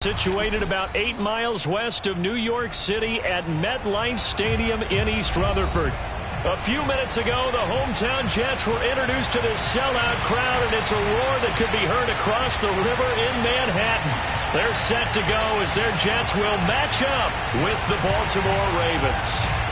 Situated about 8 miles west of New York City at MetLife Stadium in East Rutherford. A few minutes ago, the hometown Jets were introduced to this sellout crowd, and it's a roar that could be heard across the river in Manhattan. They're set to go as their Jets will match up with the Baltimore Ravens.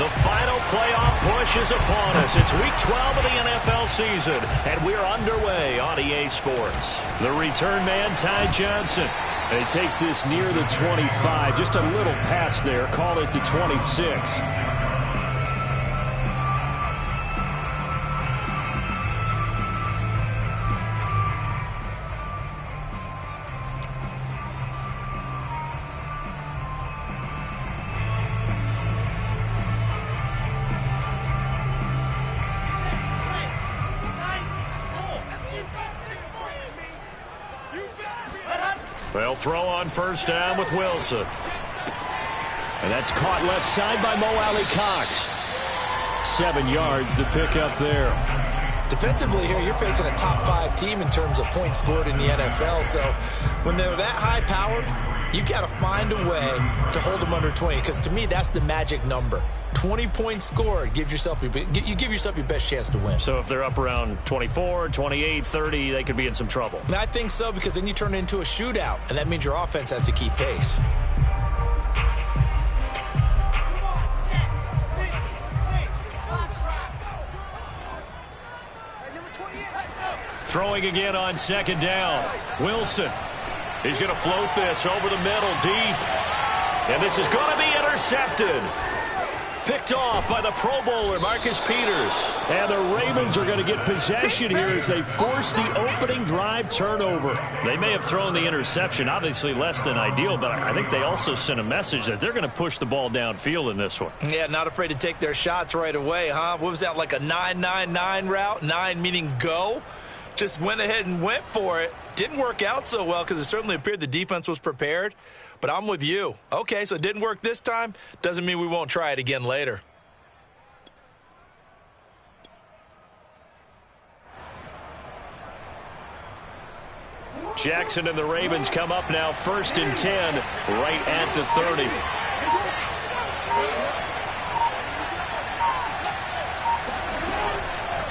The final playoff push is upon us. It's Week 12 of the NFL season, and we're underway on EA Sports. The return man, Ty Johnson. And he takes this near the 25, just a little past there. Call it the 26. They'll throw on first down with Wilson. And that's caught left side by Mo Alley-Cox. 7 yards to pick up there. Defensively here, you're facing a top 5 team in terms of points scored in the NFL. So when they're that high powered, you've got to find a way to hold them under 20. Because to me, that's the magic number. 20 points scored, you give yourself your best chance to win. So if they're up around 24, 28, 30, they could be in some trouble. And I think so, because then you turn it into a shootout, and that means your offense has to keep pace. Throwing again on second down. Wilson. He's going to float this over the middle deep. And this is going to be intercepted. Picked off by the Pro Bowler, Marcus Peters. And the Ravens are going to get possession here as they force the opening drive turnover. They may have thrown the interception, obviously less than ideal, but I think they also sent a message that they're going to push the ball downfield in this one. Yeah, not afraid to take their shots right away, huh? What was that, like a 9-9-9 route? 9 meaning go? Just went ahead and went for it. Didn't work out so well because it certainly appeared the defense was prepared. But I'm with you. Okay, so it didn't work this time. Doesn't mean we won't try it again later. Jackson and the Ravens come up now 1st and 10 right at the 30.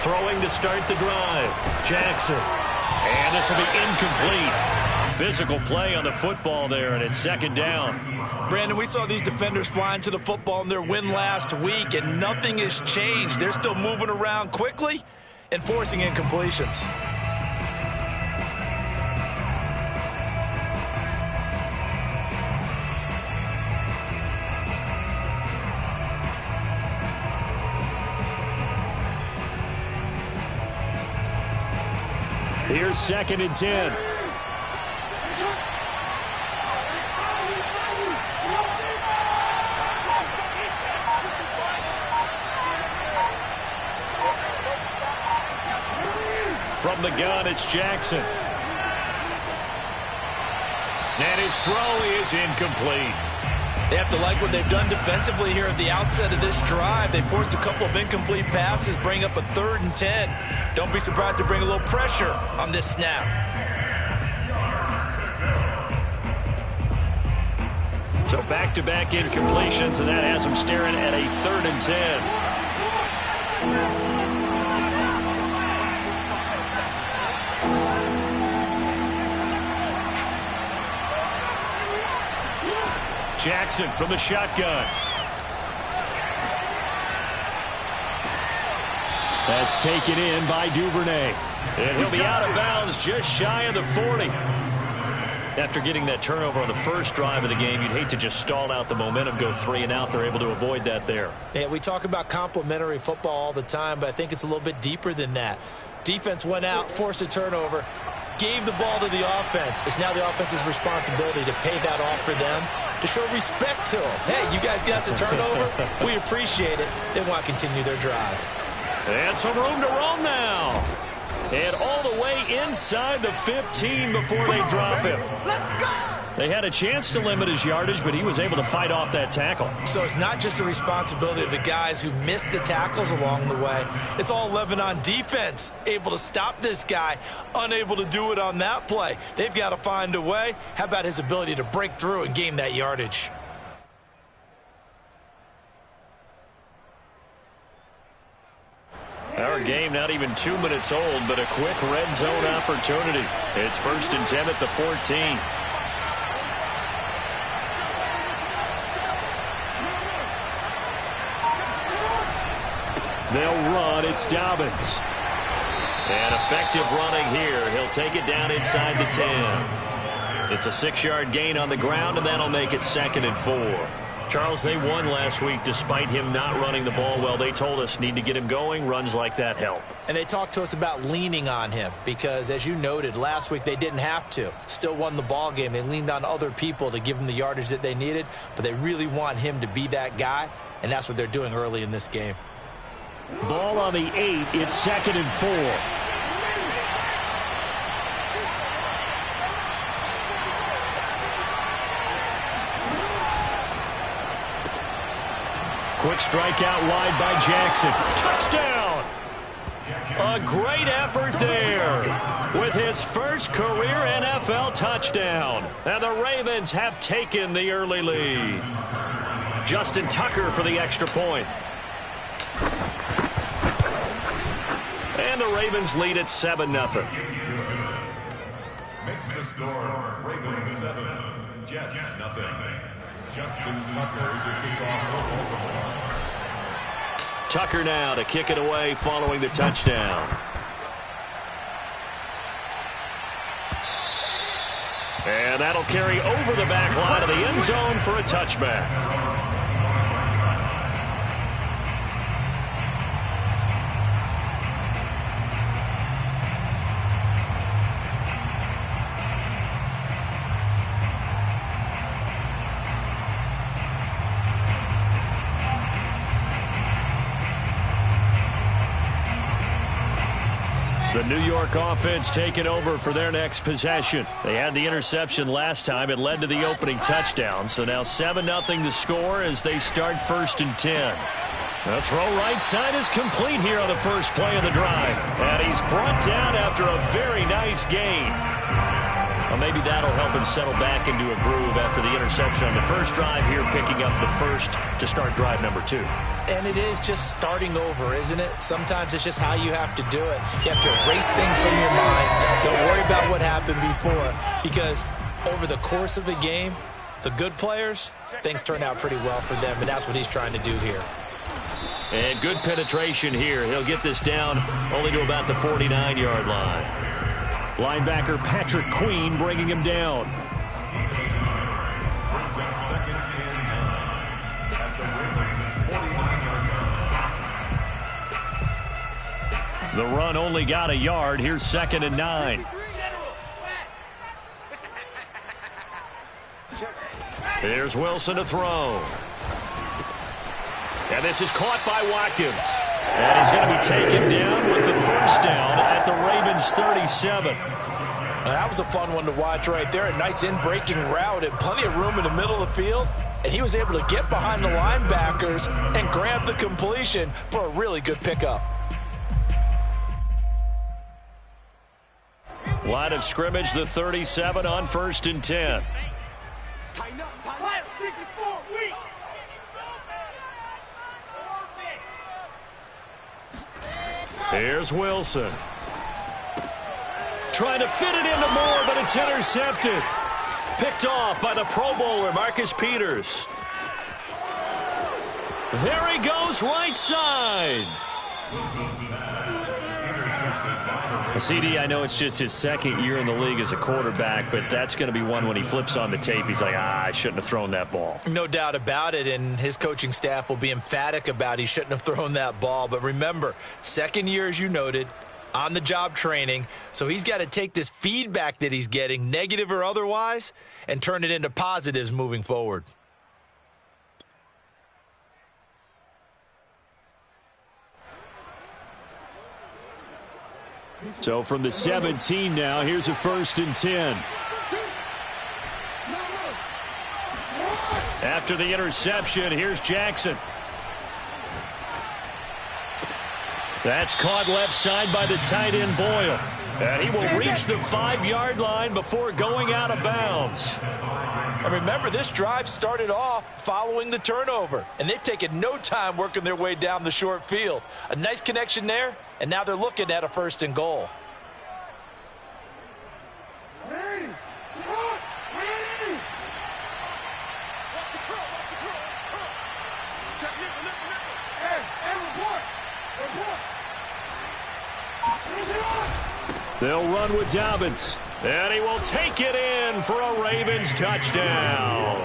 Throwing to start the drive. Jackson. And this will be incomplete. Physical play on the football there, and it's 2nd down. Brandon, we saw these defenders flying to the football in their win last week, and nothing has changed. They're still moving around quickly and forcing incompletions. Here's 2nd and 10. From the gun, it's Jackson. And his throw is incomplete. They have to like what they've done defensively here at the outset of this drive. They forced a couple of incomplete passes, bring up a 3rd and 10. Don't be surprised to bring a little pressure on this snap. So back-to-back incompletions, and that has them staring at a 3rd and 10. Jackson from the shotgun. That's taken in by Duvernay. And he'll be out of bounds just shy of the 40. After getting that turnover on the first drive of the game, you'd hate to just stall out the momentum, go 3 and out. They're able to avoid that there. Yeah, we talk about complementary football all the time, but I think it's a little bit deeper than that. Defense went out, forced a turnover, gave the ball to the offense. It's now the offense's responsibility to pay that off for them, to show respect to them. Hey, you guys got the turnover. We appreciate it. They want to continue their drive. And some room to roam now. And all the way inside the 15 before they drop him. Let's go! They had a chance to limit his yardage, but he was able to fight off that tackle. So it's not just the responsibility of the guys who missed the tackles along the way. It's all 11 on defense, able to stop this guy, unable to do it on that play. They've got to find a way. How about his ability to break through and gain that yardage? Our game not even 2 minutes old, but a quick red zone opportunity. It's 1st and 10 at the 14. They'll run. It's Dobbins. And effective running here. He'll take it down inside the 10. It's a 6-yard gain on the ground, and that'll make it 2nd and 4. Charles, they won last week despite him not running the ball well. They told us need to get him going. Runs like that help. And they talked to us about leaning on him because, as you noted, last week they didn't have to. Still won the ball game. They leaned on other people to give them the yardage that they needed, but they really want him to be that guy, and that's what they're doing early in this game. Ball on the 8. It's 2nd and 4. Quick strike out wide by Jackson. Touchdown! A great effort there with his first career NFL touchdown. And the Ravens have taken the early lead. Justin Tucker for the extra point. And the Ravens lead at 7-0. Makes the score Ravens 7, Jets 0. Justin Tucker to kick off for Baltimore. Tucker now to kick it away following the touchdown. And that'll carry over the back line of the end zone for a touchback. The New York offense taking over for their next possession. They had the interception last time. It led to the opening touchdown. So now 7-0 to score as they start 1st and 10. The throw right side is complete here on the first play of the drive. And he's brought down after a very nice gain. Well, maybe that'll help him settle back into a groove after the interception on the first drive here, picking up the first to start drive number 2. And it is just starting over, isn't it? Sometimes it's just how you have to do it. You have to erase things from your mind. Don't worry about what happened before, because over the course of a game, the good players, things turn out pretty well for them, and that's what he's trying to do here. And good penetration here. He'll get this down only to about the 49-yard line. Linebacker Patrick Queen bringing him down. Brings up 2nd and 9 at the Ravens 49-yard line. The run only got a yard. Here's 2nd and 9. Here's Wilson to throw. And this is caught by Watkins. And he's going to be taken down with the first down at the Ravens 37. That was a fun one to watch right there. A nice in-breaking route and plenty of room in the middle of the field. And he was able to get behind the linebackers and grab the completion for a really good pickup. Line of scrimmage, the 37 on 1st and 10. Here's Wilson. Trying to fit it into Moore, but it's intercepted. Picked off by the Pro Bowler, Marcus Peters. There he goes, right side. CD, I know it's just his 2nd year in the league as a quarterback, but that's going to be one when he flips on the tape. He's like, I shouldn't have thrown that ball. No doubt about it, and his coaching staff will be emphatic about he shouldn't have thrown that ball. But remember, 2nd year, as you noted, on-the-job training, so he's got to take this feedback that he's getting, negative or otherwise, and turn it into positives moving forward. So from the 17 now, here's a 1st and 10. After the interception, here's Jackson. That's caught left side by the tight end Boyle. And he will reach the 5-yard line before going out of bounds. And remember, this drive started off following the turnover, and they've taken no time working their way down the short field. A nice connection there, and now they're looking at a 1st and goal. They'll run with Dobbins. And he will take it in for a Ravens touchdown.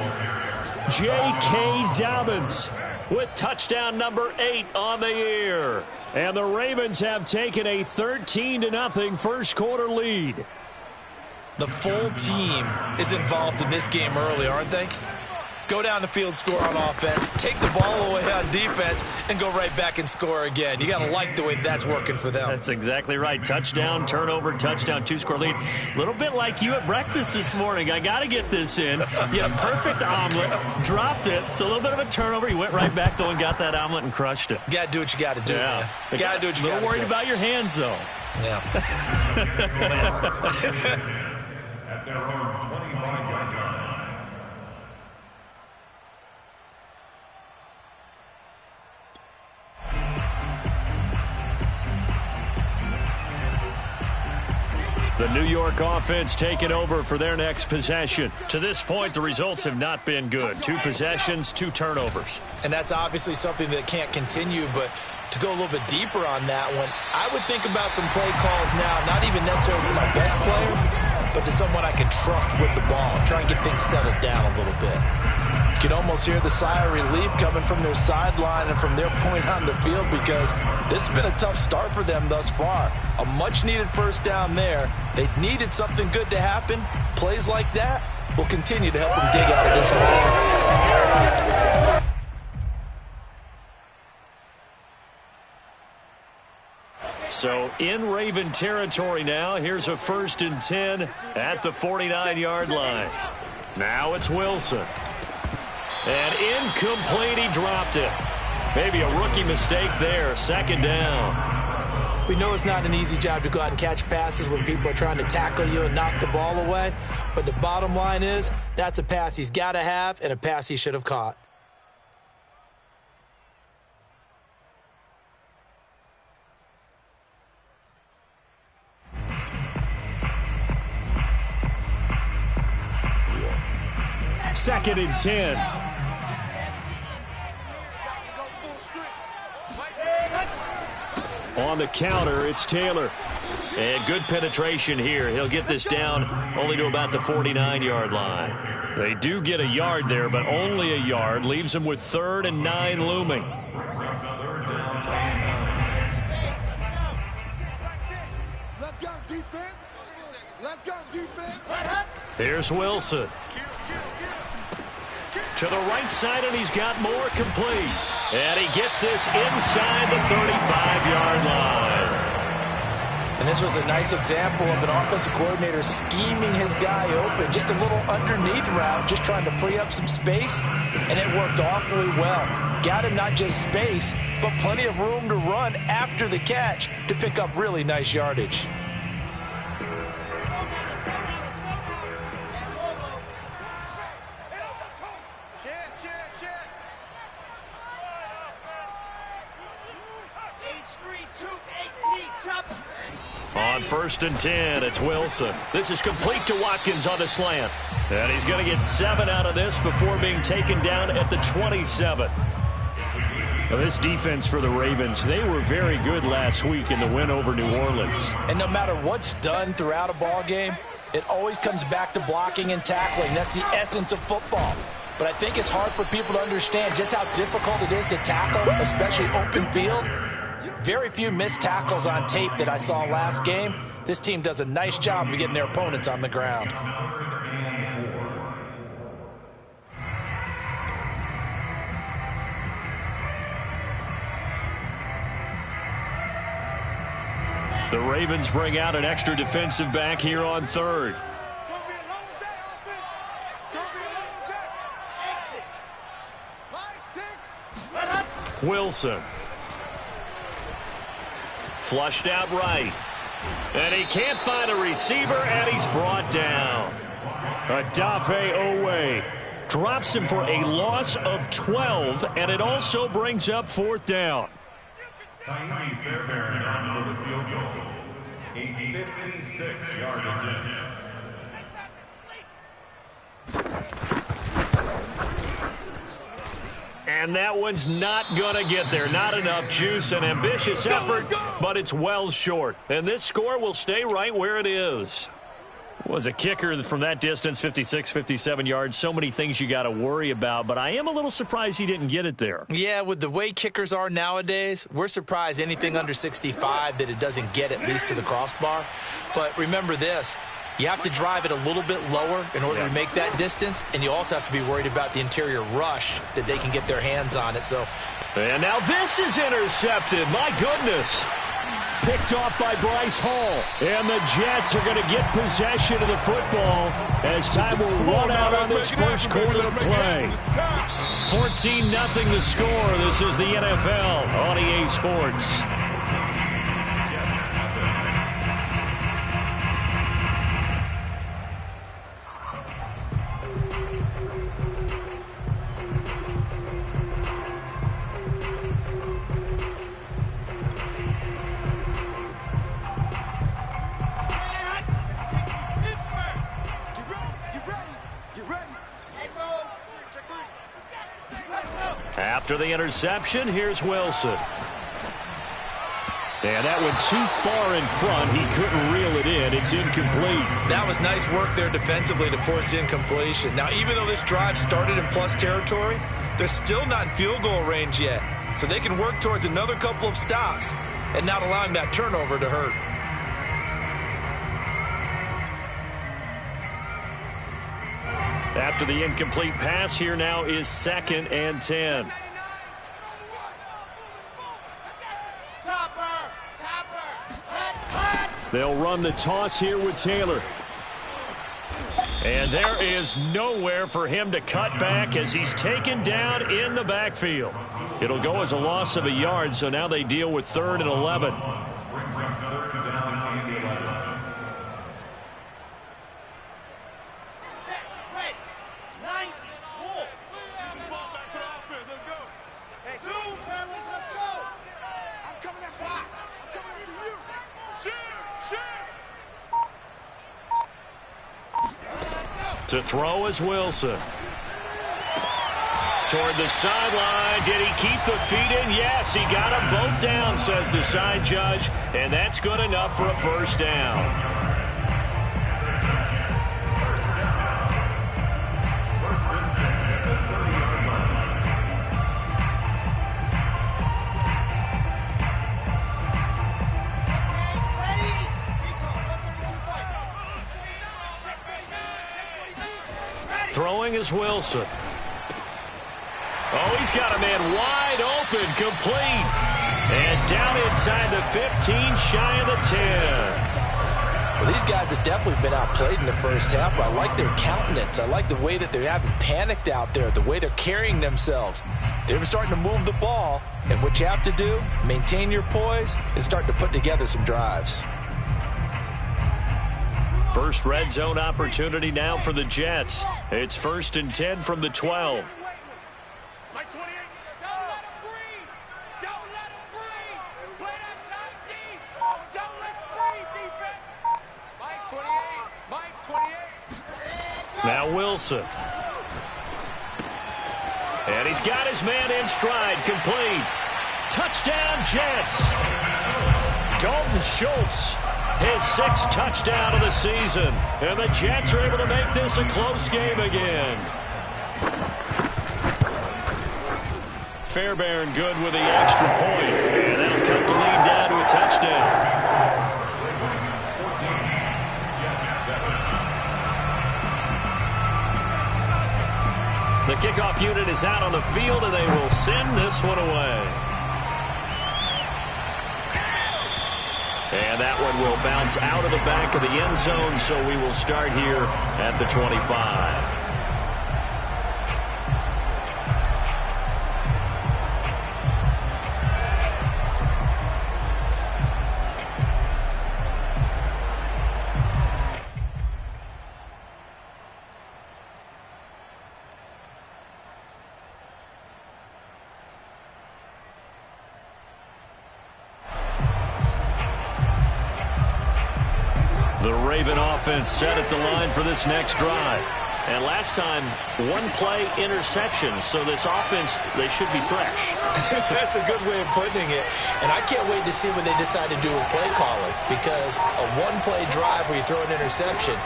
J.K. Dobbins with touchdown number 8 on the year. And the Ravens have taken a 13-0 first quarter lead. The full team is involved in this game early, aren't they? Go down the field, score on offense, take the ball away on defense, and go right back and score again. You got to like the way that's working for them. That's exactly right. Touchdown, turnover, touchdown, 2-score lead. A little bit like you at breakfast this morning. I got to get this in. You had a perfect omelet, dropped it, so a little bit of a turnover. You went right back, though, and got that omelet and crushed it. You got to do what you got to do, man. You got to do what you got to do. A little worried about your hands, though. Yeah. At their own 25-yard line. The New York offense taking over for their next possession. To this point, the results have not been good. 2 possessions, 2 turnovers. And that's obviously something that can't continue, but to go a little bit deeper on that one, I would think about some play calls now, not even necessarily to my best player, but to someone I can trust with the ball. Try and get things settled down a little bit. You can almost hear the sigh of relief coming from their sideline and from their point on the field, because this has been a tough start for them thus far. A much-needed first down there. They needed something good to happen. Plays like that will continue to help them dig out of this hole. So in Raven territory now. Here's a 1st and 10 at the 49-yard line. Now it's Wilson. And incomplete, he dropped it. Maybe a rookie mistake there. 2nd down. We know it's not an easy job to go out and catch passes when people are trying to tackle you and knock the ball away. But the bottom line is, that's a pass he's got to have and a pass he should have caught. Second and 10. On the counter, it's Taylor. And good penetration here. He'll get this down only to about the 49-yard line. They do get a yard there, but only a yard. Leaves them with 3rd and 9 looming. Let's go, defense. Let's go, defense. Here's Wilson. To the right side, and he's got more complete. And he gets this inside the 35-yard line. And this was a nice example of an offensive coordinator scheming his guy open. Just a little underneath route, just trying to free up some space, and it worked awfully well. Got him not just space, but plenty of room to run after the catch to pick up really nice yardage. On 1st and 10, it's Wilson. This is complete to Watkins on the slant. And he's going to get 7 out of this before being taken down at the 27. Now, this defense for the Ravens, they were very good last week in the win over New Orleans. And no matter what's done throughout a ball game, it always comes back to blocking and tackling. That's the essence of football. But I think it's hard for people to understand just how difficult it is to tackle, especially open field. Very few missed tackles on tape that I saw last game. This team does a nice job of getting their opponents on the ground. The Ravens bring out an extra defensive back here on 3rd. Wilson. Flushed out right. And he can't find a receiver, and he's brought down. Adafe Owe drops him for a loss of 12, and it also brings up 4th down. Fairbairn on for the field goal. A 56-yard attempt. And that one's not going to get there. Not enough juice. An ambitious effort, but it's well short. And this score will stay right where it is. Was a kicker from that distance, 56, 57 yards. So many things you got to worry about, but I am a little surprised he didn't get it there. Yeah, with the way kickers are nowadays, we're surprised anything under 65 that it doesn't get at least to the crossbar. But remember this, you have to drive it a little bit lower in order to make that distance, and you also have to be worried about the interior rush that they can get their hands on it. So, and now this is intercepted. My goodness. Picked off by Bryce Hall. And the Jets are going to get possession of the football as time will run out on this first quarter of play. 14-0 the score. This is the NFL on EA Sports. After the interception, here's Wilson. And that went too far in front. He couldn't reel it in. It's incomplete. That was nice work there defensively to force the incompletion. Now, even though this drive started in plus territory, they're still not in field goal range yet. So they can work towards another couple of stops and not allowing that turnover to hurt. After the incomplete pass, here now is 2nd and 10. They'll run the toss here with Taylor. And there is nowhere for him to cut back as he's taken down in the backfield. It'll go as a loss of a yard, so now they deal with 3rd and 11. Brings up 3rd down and 11. To throw is Wilson. Toward the sideline. Did he keep the feet in? Yes, he got them both down, says the side judge. And that's good enough for a 1st down. Throwing is Wilson. Oh, he's got a man wide open, complete. And down inside the 15, shy of the 10. Well, these guys have definitely been outplayed in the first half, but I like their countenance. I like the way that they're having panicked out there, the way they're carrying themselves. They're starting to move the ball, and what you have to do, maintain your poise and start to put together some drives. First red zone opportunity now for the Jets. It's 1st and 10 from the 12. Now Wilson. And he's got his man in stride, complete. Touchdown, Jets. Dalton Schultz, his 6th touchdown of the season. And the Jets are able to make this a close game again. Fairbairn good with the extra point. And that'll cut the lead down to a touchdown. The kickoff unit is out on the field, and they will send this one away. And that one will bounce out of the back of the end zone, so we will start here at the 25. The Raven offense set at the line for this next drive. And last time, one play interception. So this offense, they should be fresh. That's a good way of putting it. And I can't wait to see what they decide to do with play calling. Because a one-play drive where you throw an interception,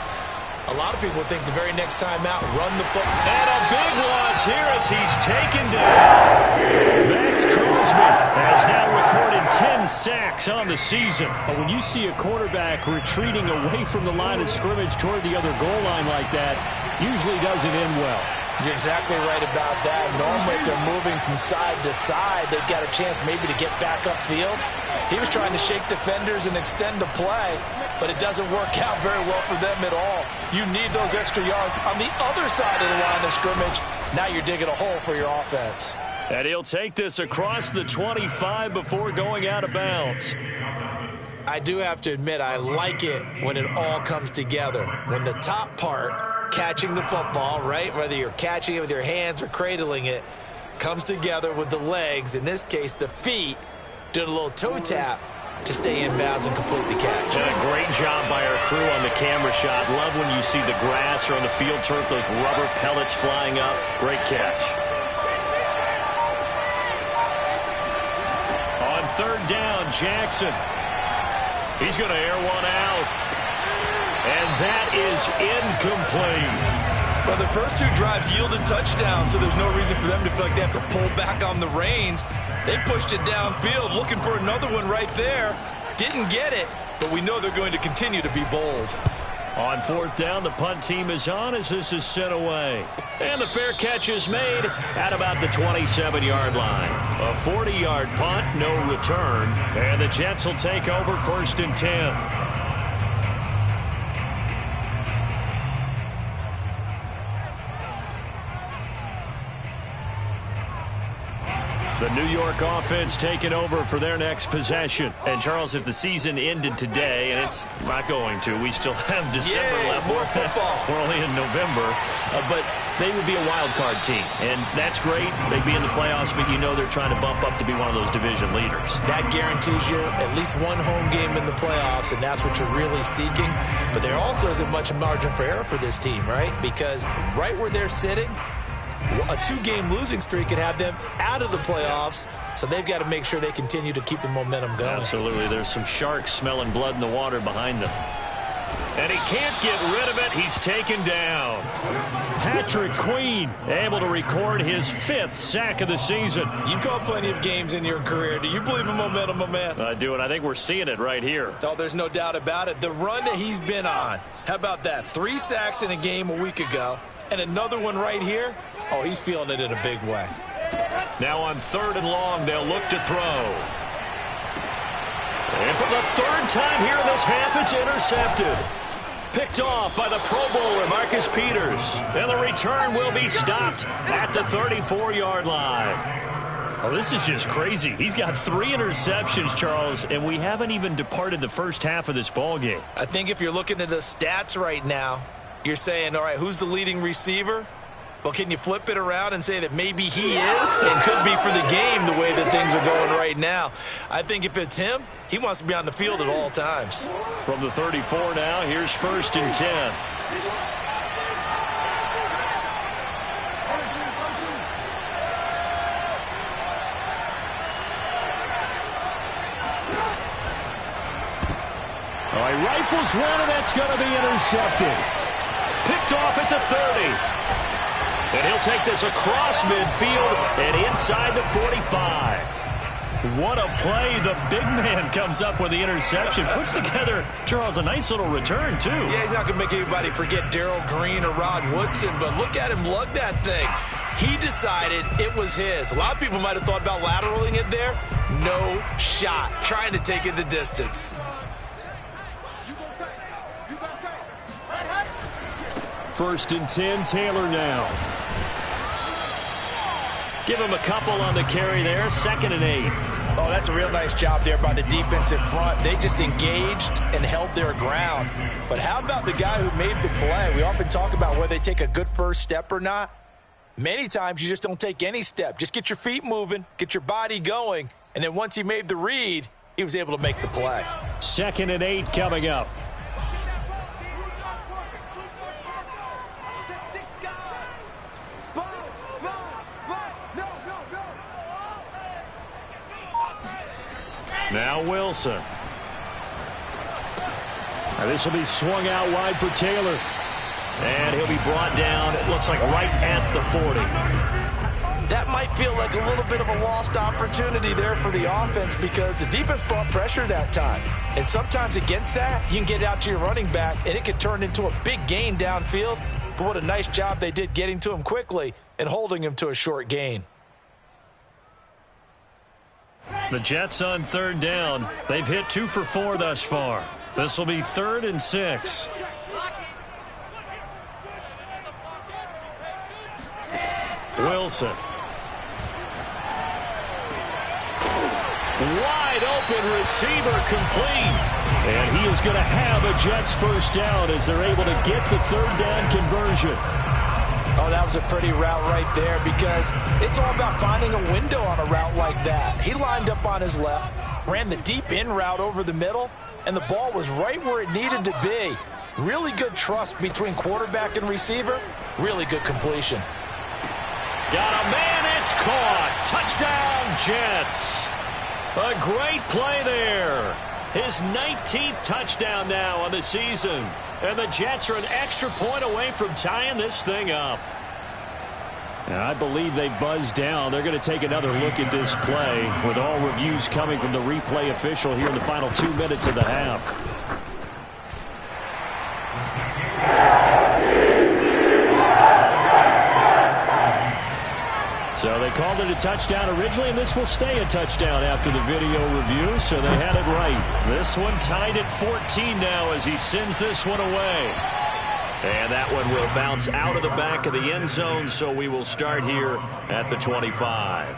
a lot of people think the very next time out, run the football. And a big loss here as he's taken down. Max Crosby has now recorded 10 sacks on the season. But when you see a quarterback retreating away from the line of scrimmage toward the other goal line like that, usually doesn't end well. You're exactly right about that. Normally, if they're moving from side to side, they've got a chance maybe to get back upfield. He was trying to shake defenders and extend the play, but it doesn't work out very well for them at all. You need those extra yards on the other side of the line of scrimmage. Now you're digging a hole for your offense. And he'll take this across the 25 before going out of bounds. I do have to admit, I like it when it all comes together. When the top part, catching the football, right, whether you're catching it with your hands or cradling it, comes together with the legs, in this case the feet, doing a little toe tap to stay in bounds and complete the catch. And a great job by our crew on the camera shot. Love when you see the grass or on the field turf, those rubber pellets flying up. Great catch. On third down, Jackson. He's going to air one out. And that is incomplete. Well, the first two drives yielded touchdowns, so there's no reason for them to feel like they have to pull back on the reins. They pushed it downfield, looking for another one right there. Didn't get it, but we know they're going to continue to be bold. On fourth down, the punt team is on as this is sent away. And the fair catch is made at about the 27-yard line. A 40-yard punt, no return. And the Jets will take over first and 10. The New York offense taking over for their next possession. And, Charles, if the season ended today, and it's not going to, we still have December left. More football. We're only in November. But they would be a wild card team. And that's great. They'd be in the playoffs, but you know they're trying to bump up to be one of those division leaders. That guarantees you at least one home game in the playoffs, and that's what you're really seeking. But there also isn't much margin for error for this team, right? Because right where they're sitting, a two-game losing streak could have them out of the playoffs, so they've got to make sure they continue to keep the momentum going. Absolutely. There's some sharks smelling blood in the water behind them. And he can't get rid of it. He's taken down. Patrick Queen able to record his 5th sack of the season. You've called plenty of games in your career. Do you believe in momentum, my man? I do, and I think we're seeing it right here. Oh, there's no doubt about it. The run that he's been on, how about that? 3 sacks in a game a week ago, and another one right here. Oh, he's feeling it in a big way. Now on third and long, they'll look to throw. And for the third time here in this half, it's intercepted. Picked off by the Pro Bowler, Marcus Peters. And the return will be stopped at the 34-yard line. Oh, this is just crazy. He's got 3 interceptions, Charles, and we haven't even departed the first half of this ball game. I think if you're looking at the stats right now, you're saying, all right, who's the leading receiver? Well, can you flip it around and say that maybe he is and could be for the game the way that things are going right now? I think if it's him, he wants to be on the field at all times. From the 34 now, here's first and 10. All right, rifles one, and that's going to be intercepted. Picked off at the 30. And he'll take this across midfield and inside the 45. What a play. The big man comes up with the interception. Puts together, Charles, a nice little return, too. Yeah, he's not going to make anybody forget Darrell Green or Rod Woodson, but look at him lug that thing. He decided it was his. A lot of people might have thought about lateraling it there. No shot. Trying to take it the distance. First and 10, Taylor now. Give him a couple on the carry there. Second and 8. Oh, that's a real nice job there by the defensive front. They just engaged and held their ground. But how about the guy who made the play? We often talk about whether they take a good first step or not. Many times you just don't take any step. Just get your feet moving, get your body going, and then once he made the read, he was able to make the play. Second and 8 coming up. Now Wilson. This will be swung out wide for Taylor. And he'll be brought down, it looks like right at the 40. That might feel like a little bit of a lost opportunity there for the offense because the defense brought pressure that time. And sometimes against that, you can get out to your running back, and it can turn into a big gain downfield. But what a nice job they did getting to him quickly and holding him to a short gain. The Jets on third down. They've hit 2 for 4 thus far. This will be 3rd and 6. Wilson. Wide open receiver complete. And he is going to have a Jets first down as they're able to get the 3rd down conversion. Oh, that was a pretty route right there because it's all about finding a window on a route like that. He lined up on his left, ran the deep in route over the middle, and the ball was right where it needed to be. Really good trust between quarterback and receiver. Really good completion. Got a man, it's caught. Touchdown, Jets. A great play there. His 19th touchdown now on the season. And the Jets are an extra point away from tying this thing up. And I believe they buzzed down. They're going to take another look at this play with all reviews coming from the replay official here in the final 2 minutes of the half. So they called it a touchdown originally, and this will stay a touchdown after the video review, so they had it right. This one tied at 14 now as he sends this one away. And that one will bounce out of the back of the end zone, so we will start here at the 25.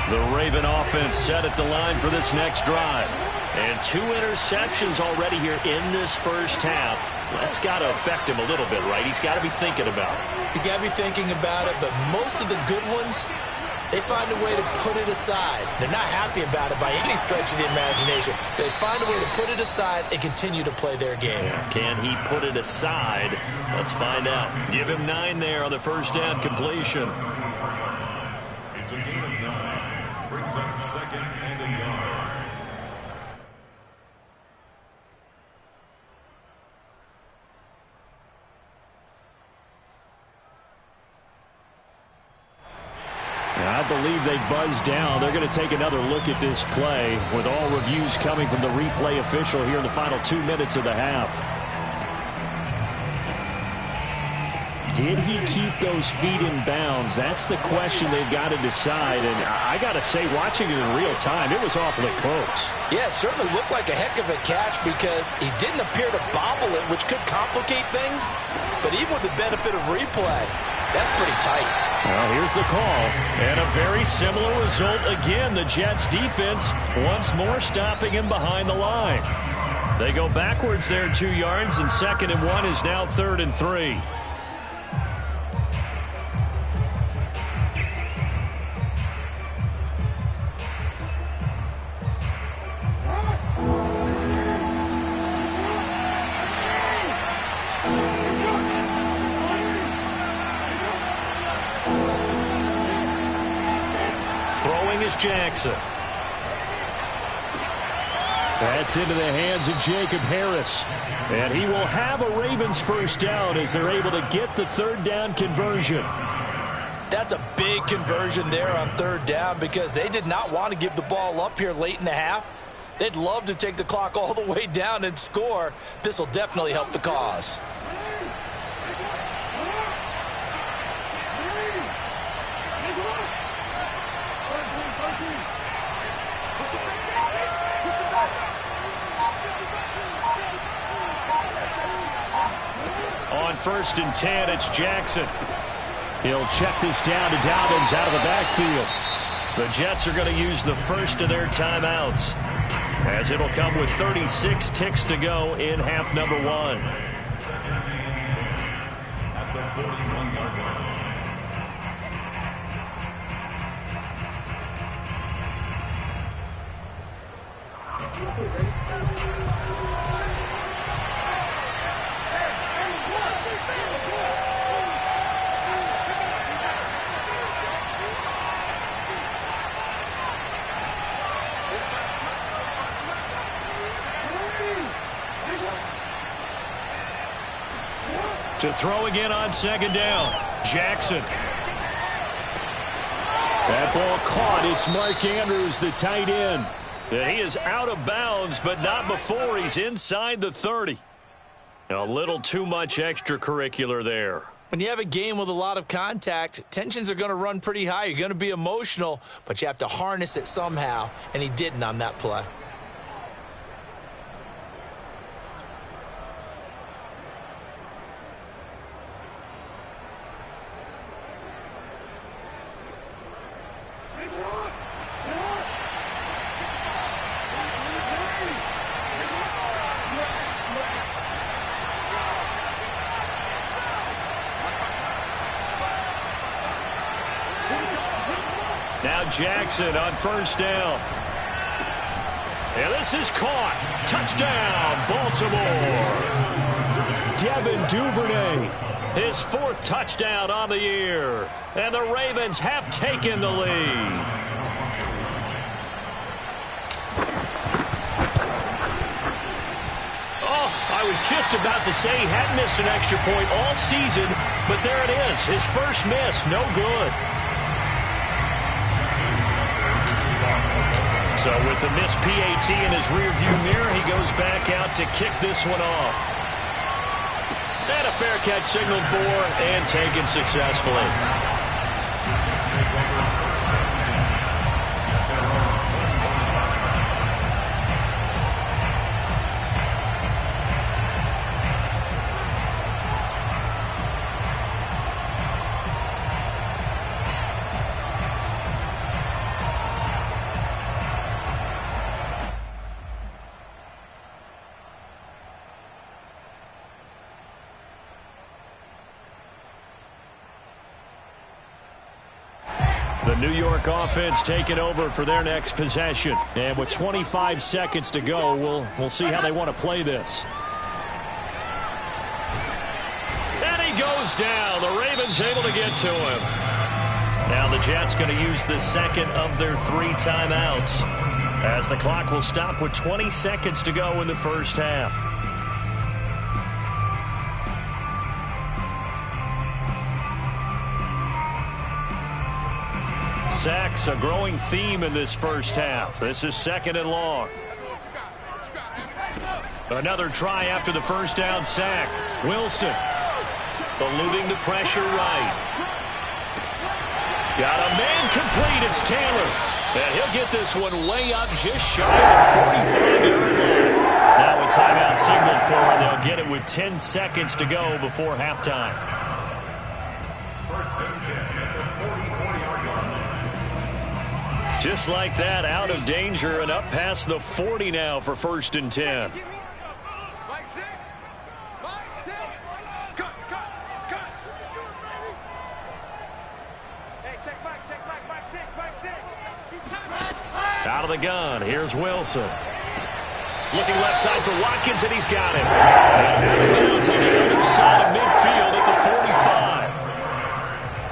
The Raven offense set at the line for this next drive. And 2 interceptions already here in this first half. That's got to affect him a little bit, right? He's got to be thinking about it. He's got to be thinking about it, but most of the good ones, they find a way to put it aside. They're not happy about it by any stretch of the imagination. They find a way to put it aside and continue to play their game. Can he put it aside? Let's find out. Give him 9 there on the first down completion. It's a gain of 9. Brings up 2nd and a yard. I believe they buzzed down. They're going to take another look at this play with all reviews coming from the replay official here in the final 2 minutes of the half. Did he keep those feet in bounds? That's the question they've got to decide. And I got to say, watching it in real time, it was awfully close. Yeah, it certainly looked like a heck of a catch because he didn't appear to bobble it, which could complicate things. But even with the benefit of replay, that's pretty tight. Well, here's the call. And a very similar result again. The Jets defense once more stopping him behind the line. They go backwards there 2 yards, and 2nd and 1 is now 3rd and 3. Throwing is Jackson. That's into the hands of Jacob Harris. And he will have a Ravens first down as they're able to get the 3rd down conversion. That's a big conversion there on 3rd down because they did not want to give the ball up here late in the half. They'd love to take the clock all the way down and score. This will definitely help the cause. On 1st and 10, it's Jackson. He'll check this down to Dobbins out of the backfield. The Jets are going to use the first of their timeouts, as it'll come with 36 ticks to go in half number 1. At the 41-yard line. To throw again on second down. Jackson. That ball caught. It's Mark Andrews, the tight end. And he is out of bounds, but not before he's inside the 30. A little too much extracurricular there. When you have a game with a lot of contact, tensions are going to run pretty high. You're going to be emotional, but you have to harness it somehow, and he didn't on that play. Now Jackson on first down. And this is caught. Touchdown, Baltimore. Devin Duvernay. His 4th touchdown on the year. And the Ravens have taken the lead. Oh, I was just about to say he hadn't missed an extra point all season, but there it is. His first miss, no good. So with the missed PAT in his rearview mirror, he goes back out to kick this one off. And a fair catch signaled for and taken successfully. The New York offense taking over for their next possession. And with 25 seconds to go, we'll see how they want to play this. And he goes down. The Ravens able to get to him. Now the Jets going to use the second of their 3 timeouts, as the clock will stop with 20 seconds to go in the first half. Sacks, a growing theme in this first half. This is 2nd and long. Another try after the first down sack. Wilson eluding the pressure right. Got a man complete. It's Taylor. And he'll get this one way up just shy of the 45-yard line. Now a timeout signaled for, and they'll get it with 10 seconds to go before halftime. First and 10 at the 40-yard line. Just like that, out of danger and up past the 40 now for 1st and 10. Out of the gun, here's Wilson. Looking left side for Watkins, and he's got it. And out of bounds on the other side of midfield at the 45.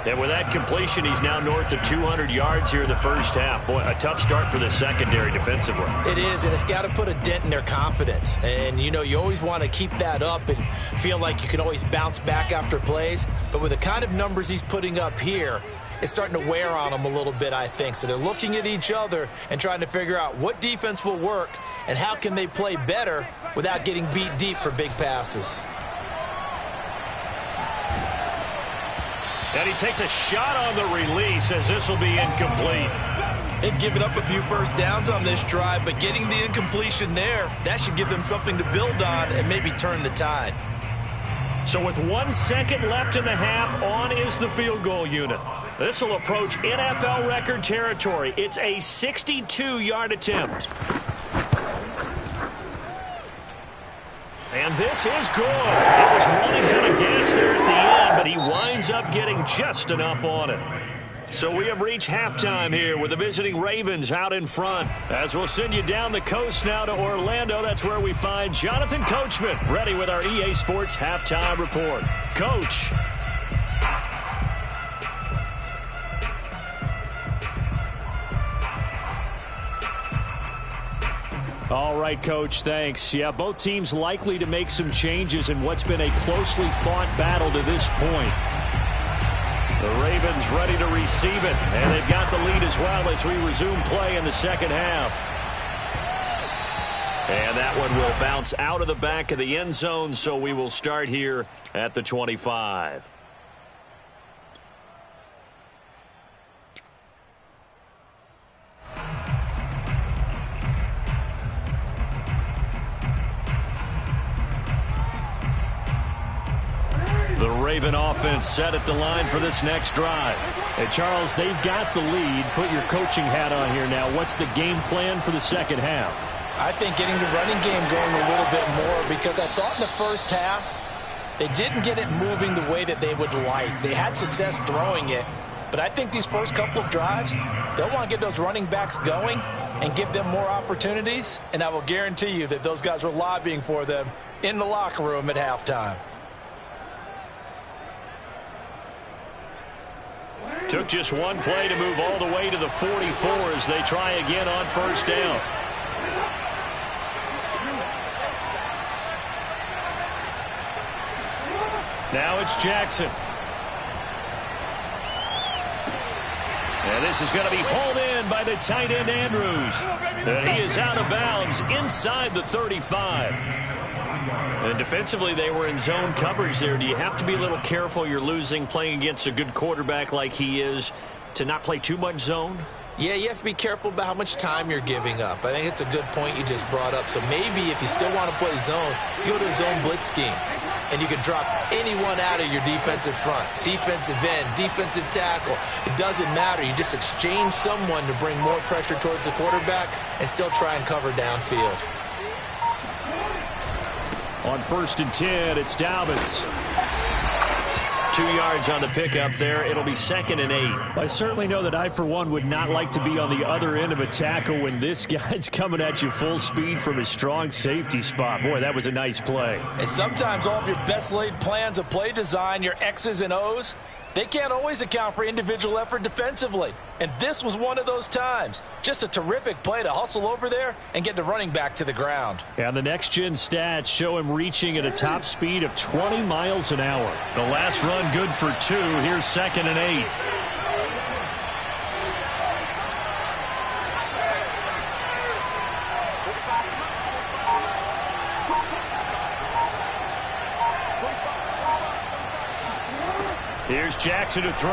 And with that completion, he's now north of 200 yards here in the first half. Boy, a tough start for the secondary defensively. It is, and it's got to put a dent in their confidence. And, you know, you always want to keep that up and feel like you can always bounce back after plays. But with the kind of numbers he's putting up here, it's starting to wear on them a little bit, I think. So they're looking at each other and trying to figure out what defense will work and how can they play better without getting beat deep for big passes. And he takes a shot on the release as this will be incomplete. They've given up a few first downs on this drive, but getting the incompletion there, that should give them something to build on and maybe turn the tide. So with 1 second left in the half, on is the field goal unit. This will approach NFL record territory. It's a 62-yard attempt. And this is good. It was running out of gas there at the end, but he winds up getting just enough on it. So we have reached halftime here with the visiting Ravens out in front. As we'll send you down the coast now to Orlando, that's where we find Jonathan Coachman ready with our EA Sports Halftime Report. Coach. All right, Coach, thanks. Yeah, both teams likely to make some changes in what's been a closely fought battle to this point. The Ravens ready to receive it, and they've got the lead as well as we resume play in the second half. And that one will bounce out of the back of the end zone, so we will start here at the 25. The Raven offense set at the line for this next drive. Hey, Charles, they've got the lead. Put your coaching hat on here now. What's the game plan for the second half? I think getting the running game going a little bit more, because I thought in the first half they didn't get it moving the way that they would like. They had success throwing it, but I think these first couple of drives, they'll want to get those running backs going and give them more opportunities, and I will guarantee you that those guys were lobbying for them in the locker room at halftime. Took just one play to move all the way to the 44 as they try again on first down. Now it's Jackson. And this is going to be hauled in by the tight end Andrews. And he is out of bounds inside the 35. And defensively, they were in zone coverage there. Do you have to be a little careful? You're losing playing against a good quarterback like he is to not play too much zone? Yeah, you have to be careful about how much time you're giving up. I think it's a good point you just brought up. So maybe if you still want to play zone, you go to a zone blitz scheme. And you can drop anyone out of your defensive front. Defensive end, defensive tackle. It doesn't matter. You just exchange someone to bring more pressure towards the quarterback and still try and cover downfield. On 1st and 10, it's Dobbins. 2 yards on the pickup there. It'll be 2nd and 8. I certainly know that I, for one, would not like to be on the other end of a tackle when this guy's coming at you full speed from his strong safety spot. Boy, that was a nice play. And sometimes all of your best laid plans of play design, your X's and O's, they can't always account for individual effort defensively. And this was one of those times. Just a terrific play to hustle over there and get the running back to the ground. And the next-gen stats show him reaching at a top speed of 20 miles an hour. The last run good for 2. Here's 2nd and 8. Here's Jackson to throw.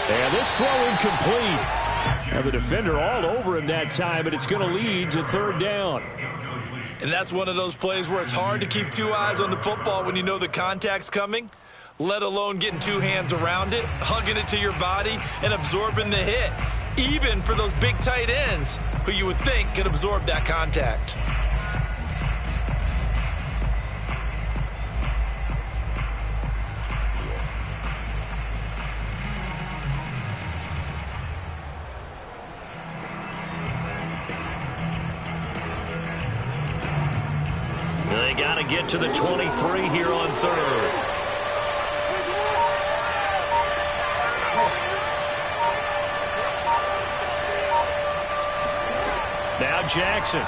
And this throw incomplete. And the defender all over him that time, and it's going to lead to 3rd down. And that's one of those plays where it's hard to keep 2 eyes on the football when you know the contact's coming, let alone getting 2 hands around it, hugging it to your body, and absorbing the hit, even for those big tight ends who you would think could absorb that contact. They got to get to the 23 here on 3rd. Now Jackson.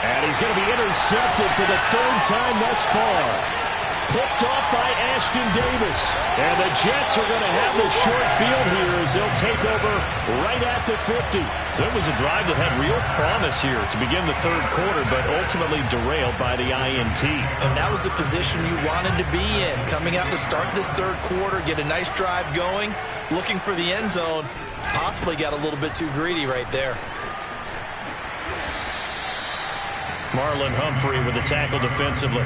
And he's going to be intercepted for the 3rd time thus far. Picked off by Ashton Davis. And the Jets are going to have the short field here as they'll take over right at the 50. So it was a drive that had real promise here to begin the 3rd quarter, but ultimately derailed by the INT. And that was the position you wanted to be in, coming out to start this 3rd quarter, get a nice drive going, looking for the end zone. Possibly got a little bit too greedy right there. Marlon Humphrey with the tackle defensively.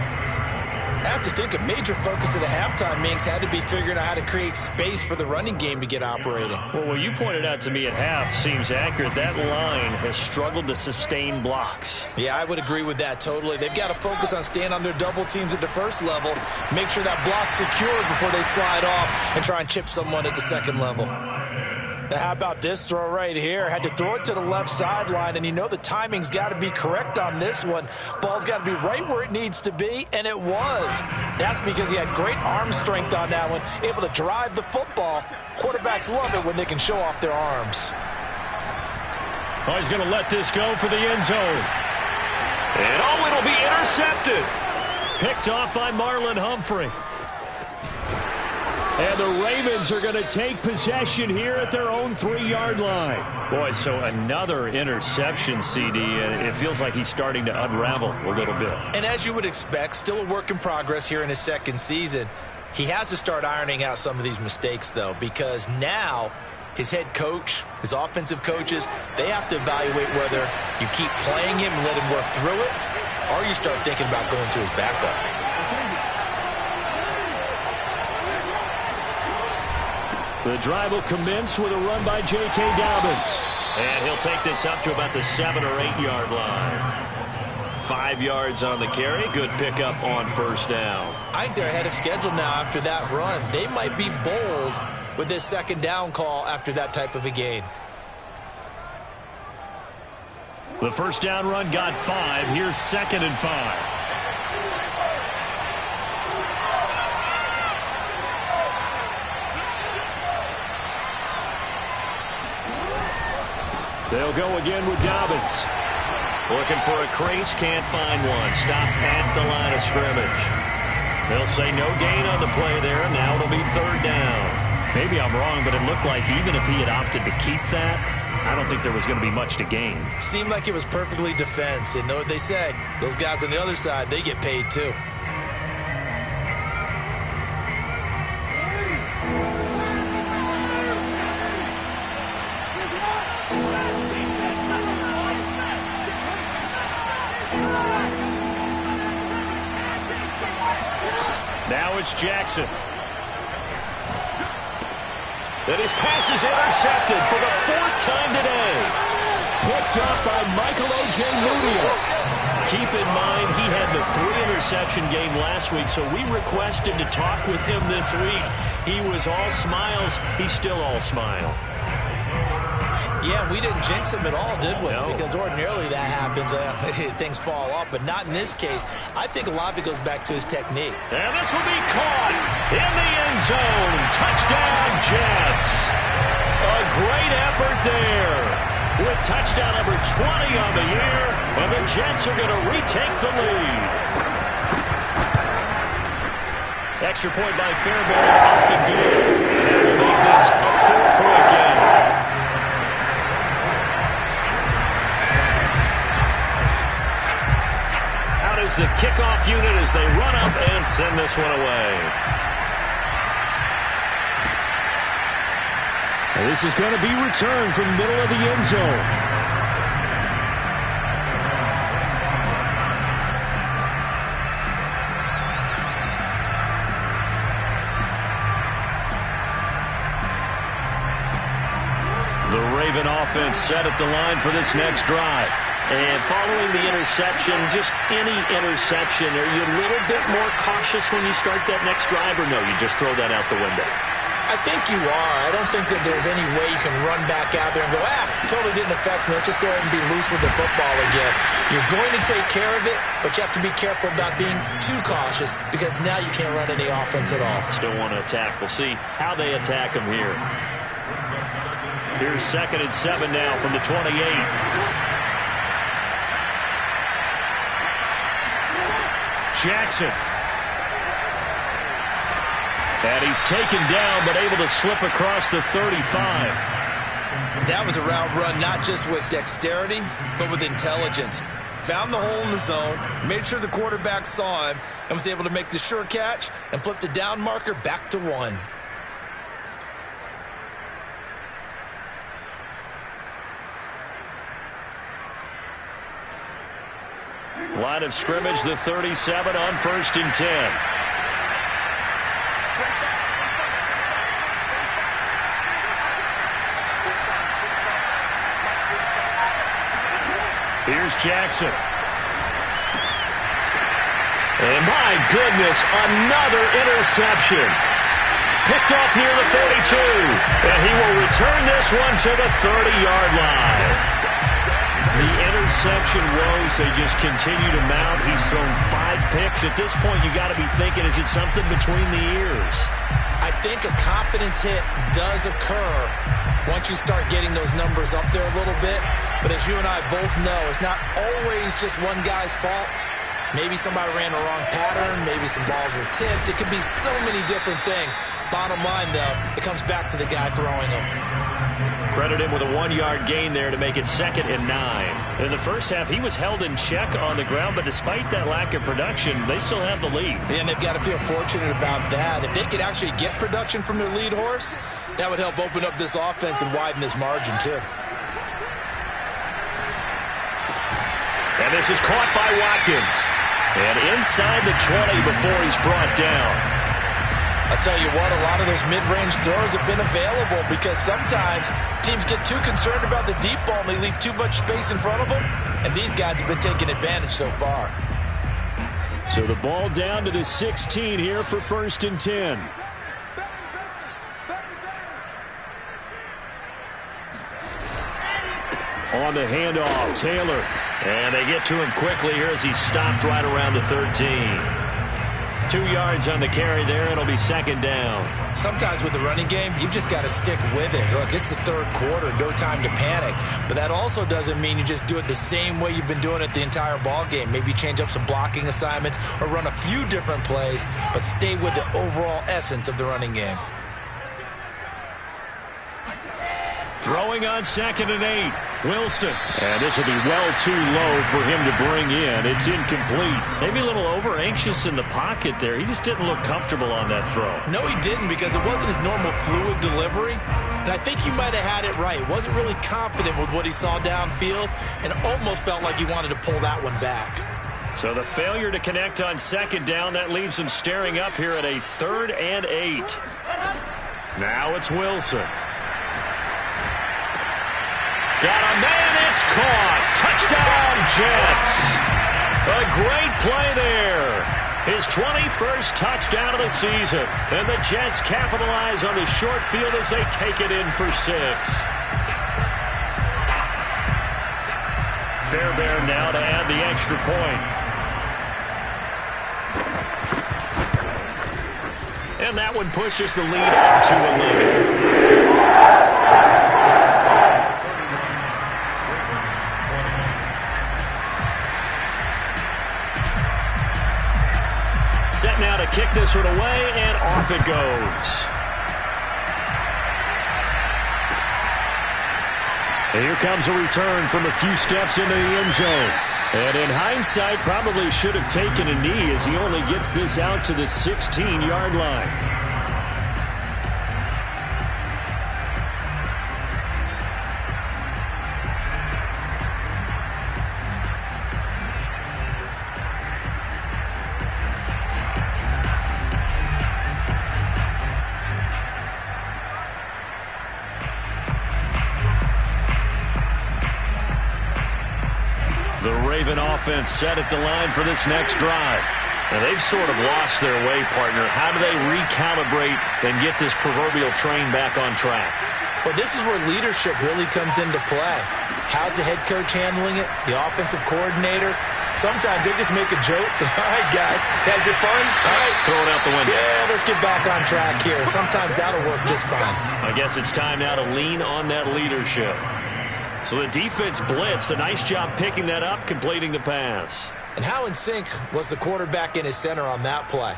I have to think a major focus of the halftime meetings had to be figuring out how to create space for the running game to get operating. Well, what you pointed out to me at half seems accurate. That line has struggled to sustain blocks. Yeah, I would agree with that totally. They've got to focus on staying on their double teams at the first level, make sure that block's secured before they slide off and try and chip someone at the second level. Now, how about this throw right here? Had to throw it to the left sideline, and you know the timing's got to be correct on this one. Ball's got to be right where it needs to be, and it was. That's because he had great arm strength on that one, able to drive the football. Quarterbacks love it when they can show off their arms. Oh, he's going to let this go for the end zone. And oh, it'll be intercepted. Picked off by Marlon Humphrey. And the Ravens are going to take possession here at their own 3-yard line. Boy, so another interception, CD. It feels like he's starting to unravel a little bit. And as you would expect, still a work in progress here in his second season. He has to start ironing out some of these mistakes, though, because now his head coach, his offensive coaches, they have to evaluate whether you keep playing him and let him work through it, or you start thinking about going to his backup. The drive will commence with a run by J.K. Dobbins. And he'll take this up to about the 7- or 8-yard line. 5 yards on the carry. Good pickup on first down. I think they're ahead of schedule now after that run. They might be bold with this second down call after that type of a gain. The first down run got 5. Here's 2nd and 5. They'll go again with Dobbins. Looking for a crease, can't find one. Stopped at the line of scrimmage. They'll say no gain on the play there. Now it'll be 3rd down. Maybe I'm wrong, but it looked like even if he had opted to keep that, I don't think there was going to be much to gain. Seemed like it was perfectly defense. And know what they say? Those guys on the other side, they get paid too. Now it's Jackson. And his pass is intercepted for the 4th time today. Picked up by Michael O.J. Mudia. Keep in mind, he had the 3-interception game last week, so we requested to talk with him this week. He was all smiles. He's still all smile. Yeah, we didn't jinx him at all, did we? No. Because ordinarily that happens. Things fall off, but not in this case. I think a lot of it goes back to his technique. And this will be caught in the end zone. Touchdown, Jets. A great effort there. With touchdown number 20 on the year, and the Jets are going to retake the lead. Extra point by Fairbairn up and good. And will make this a 4-point game. Out is the kickoff unit as they run up and send this one away. And this is going to be returned from the middle of the end zone. The Raven offense set at the line for this next drive. And following the interception, just any interception, are you a little bit more cautious when you start that next drive, or no, you just throw that out the window? I think you are. I don't think that there's any way you can run back out there and go, totally didn't affect me. Let's just go ahead and be loose with the football again. You're going to take care of it, but you have to be careful about being too cautious because now you can't run any offense at all. Still want to attack. We'll see how they attack him here. Here's 2nd and 7 now from the 28. Jackson. And he's taken down, but able to slip across the 35. That was a route run, not just with dexterity, but with intelligence. Found the hole in the zone, made sure the quarterback saw him, and was able to make the sure catch and flip the down marker back to 1. Line of scrimmage, the 37 on 1st and 10. Here's Jackson. And my goodness, another interception. picked off near the 42. And he will return this one to the 30-yard line. The interception woes, they just continue to mount. He's thrown 5 picks. At this point, you got to be thinking, is it something between the ears? I think a confidence hit does occur once you start getting those numbers up there a little bit. But as you and I both know, it's not always just one guy's fault. Maybe somebody ran the wrong pattern. Maybe some balls were tipped. It could be so many different things. Bottom line, though, it comes back to the guy throwing them. Credit him with a 1-yard gain there to make it 2nd and 9. In the first half, he was held in check on the ground, but despite that lack of production, they still have the lead. And they've got to feel fortunate about that. If they could actually get production from their lead horse, that would help open up this offense and widen this margin, too. And this is caught by Watkins. And inside the 20 before he's brought down. I'll tell you what, a lot of those mid-range throws have been available because sometimes teams get too concerned about the deep ball and they leave too much space in front of them. And these guys have been taking advantage so far. So the ball down to the 16 here for 1st and 10. On the handoff, Taylor. And they get to him quickly here as he stopped right around the 13. 2 yards on the carry there. It'll be 2nd down. Sometimes with the running game, you've just got to stick with it. Look, it's the 3rd quarter. No time to panic. But that also doesn't mean you just do it the same way you've been doing it the entire ball game. Maybe change up some blocking assignments or run a few different plays, but stay with the overall essence of the running game. Throwing on 2nd and 8. Wilson. And this will be well too low for him to bring in. It's incomplete. Maybe a little over-anxious in the pocket there. He just didn't look comfortable on that throw. No, he didn't, because it wasn't his normal fluid delivery. And I think you might have had it right. Wasn't really confident with what he saw downfield and almost felt like he wanted to pull that one back. So the failure to connect on 2nd down, that leaves him staring up here at a 3rd and 8. Now it's Wilson. Got a man, it's caught. Touchdown, Jets. A great play there. His 21st touchdown of the season. And the Jets capitalize on the short field as they take it in for 6. Fairbairn now to add the extra point. And that one pushes the lead up to 11. Set now to kick this one away, and off it goes. And here comes a return from a few steps into the end zone. And in hindsight, probably should have taken a knee as he only gets this out to the 16-yard line. The Raven offense set at the line for this next drive. And they've sort of lost their way, partner. How do they recalibrate and get this proverbial train back on track? Well, this is where leadership really comes into play. How's the head coach handling it? The offensive coordinator? Sometimes they just make a joke. All right, guys, had your fun? All right. Throw it out the window. Yeah, let's get back on track here. And sometimes that'll work just fine. I guess it's time now to lean on that leadership. So the defense blitzed. A nice job picking that up, completing the pass. And how in sync was the quarterback in his center on that play?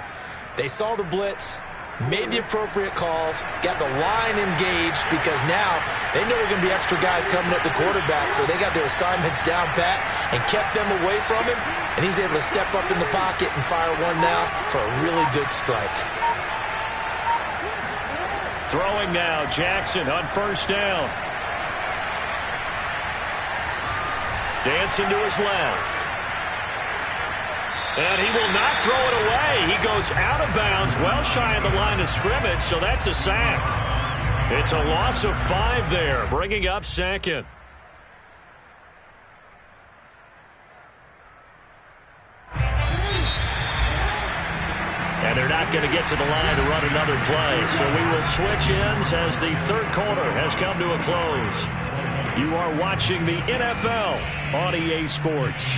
They saw the blitz, made the appropriate calls, got the line engaged, because now they know there are going to be extra guys coming at the quarterback, so they got their assignments down pat and kept them away from him, and he's able to step up in the pocket and fire one now for a really good strike. Throwing now, Jackson on 1st down. Dancing to his left. And he will not throw it away. He goes out of bounds, well shy of the line of scrimmage, so that's a sack. It's a loss of 5 there, bringing up 2nd. And they're not going to get to the line to run another play. So we will switch ends as the third quarter has come to a close. You are watching the NFL on EA Sports.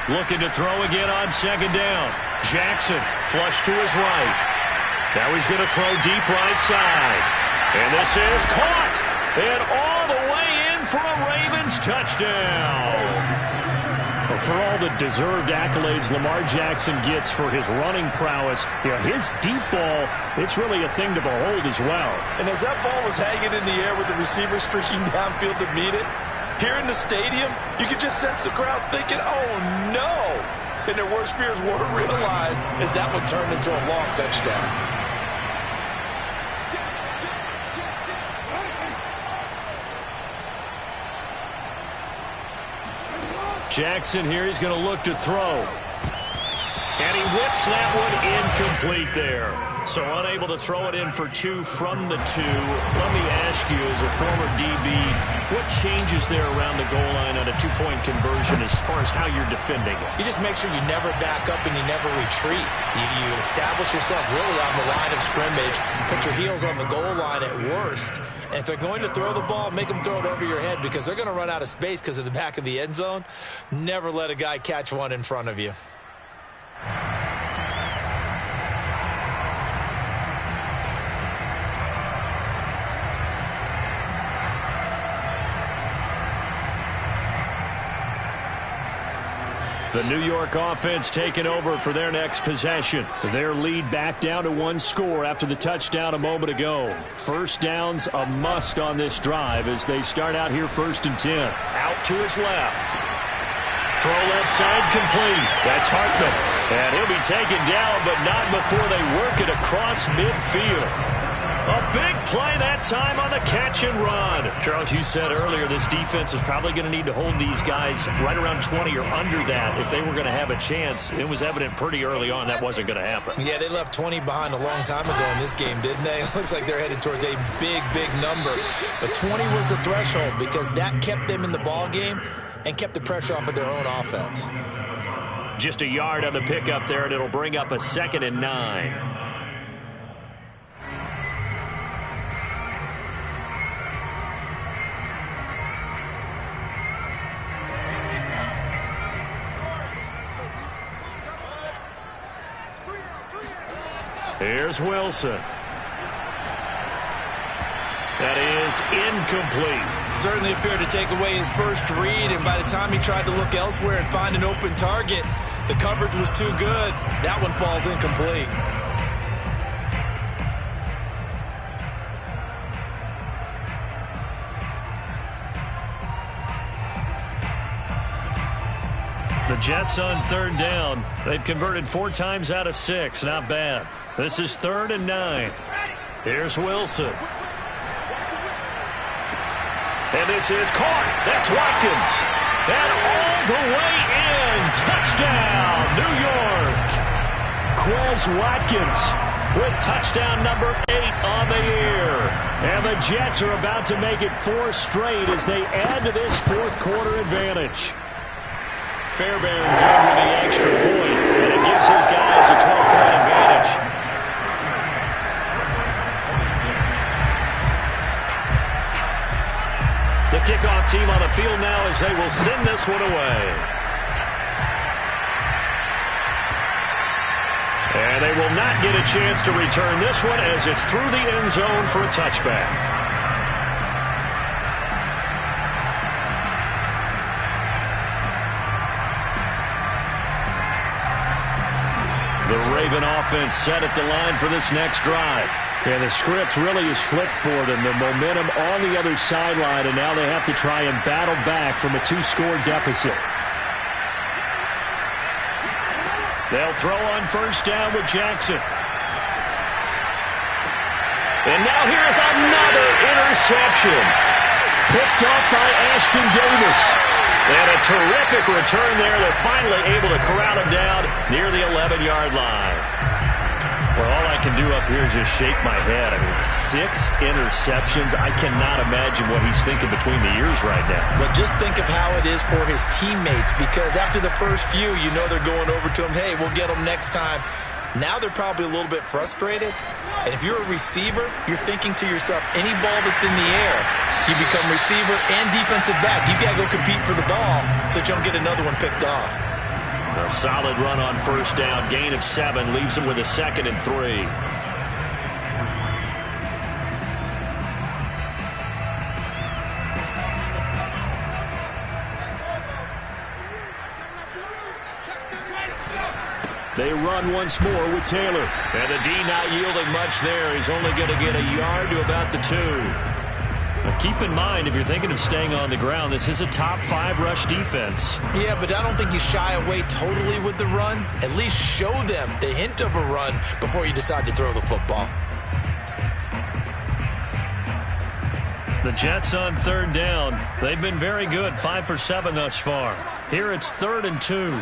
Looking to throw again on second down. Jackson flush to his right. Now he's going to throw deep right side. And this is caught. And all the way in for a Ravens touchdown. Well, for all the deserved accolades Lamar Jackson gets for his running prowess, his deep ball, it's really a thing to behold as well. And as that ball was hanging in the air with the receiver streaking downfield to meet it, here in the stadium, you could just sense the crowd thinking, oh, no. And their worst fears were realized as that one turned into a long touchdown. Jackson here, he's going to look to throw. And he whips that one incomplete there. So unable to throw it in for 2 from the 2. Let me ask you, as a former DB, what changes there around the goal line on a 2-point conversion as far as how you're defending it? You just make sure you never back up and you never retreat. You establish yourself really on the line of scrimmage, put your heels on the goal line at worst. And if they're going to throw the ball, make them throw it over your head because they're going to run out of space because of the back of the end zone. Never let a guy catch one in front of you. The New York offense taking over for their next possession. Their lead back down to 1 score after the touchdown a moment ago. First down's a must on this drive as they start out here 1st and 10. Out to his left. Throw left side complete. That's Hartman. And he'll be taken down, but not before they work it across midfield. A big play that time on the catch and run. Charles, you said earlier this defense is probably going to need to hold these guys right around 20 or under that if they were going to have a chance. It was evident pretty early on that wasn't going to happen. Yeah, they left 20 behind a long time ago in this game, didn't they? It looks like they're headed towards a big, big number. But 20 was the threshold because that kept them in the ball game and kept the pressure off of their own offense. Just a yard on the pickup there, and it'll bring up a 2nd and 9. Here's Wilson. That is incomplete. Certainly appeared to take away his first read, and by the time he tried to look elsewhere and find an open target, the coverage was too good. That one falls incomplete. The Jets on 3rd down. They've converted 4 times out of 6. Not bad. This is 3rd and 9. Here's Wilson. And this is caught. That's Watkins. And all the way in. Touchdown, New York. Quez Watkins with touchdown number 8 on the year. And the Jets are about to make it 4 straight as they add to this 4th quarter advantage. Fairbairn good with the extra point, and it gives his guys a 12-point advantage. The kickoff team on the field now as they will send this one away. And they will not get a chance to return this one as it's through the end zone for a touchback. The Raven offense set at the line for this next drive. And the script really is flipped for them. The momentum on the other sideline, and now they have to try and battle back from a 2-score deficit. They'll throw on 1st down with Jackson. And now here's another interception. Picked off by Ashton Davis. And a terrific return there. They're finally able to corral him down near the 11-yard line. Well, all I can do up here is just shake my head. I mean, 6 interceptions. I cannot imagine what he's thinking between the ears right now. Well, just think of how it is for his teammates, because after the first few, you know they're going over to him, hey, we'll get them next time. Now they're probably a little bit frustrated. And if you're a receiver, you're thinking to yourself, any ball that's in the air, you become receiver and defensive back. You've got to go compete for the ball so that you don't get another one picked off. A solid run on first down. Gain of 7 leaves him with a 2nd and 3. They run once more with Taylor. And the D not yielding much there. He's only going to get a yard to about the 2. Now keep in mind, if you're thinking of staying on the ground, this is a top 5 rush defense. Yeah, but I don't think you shy away totally with the run. At least show them the hint of a run before you decide to throw the football. The Jets on 3rd down. They've been very good, 5 for 7 thus far. Here it's 3rd and 2.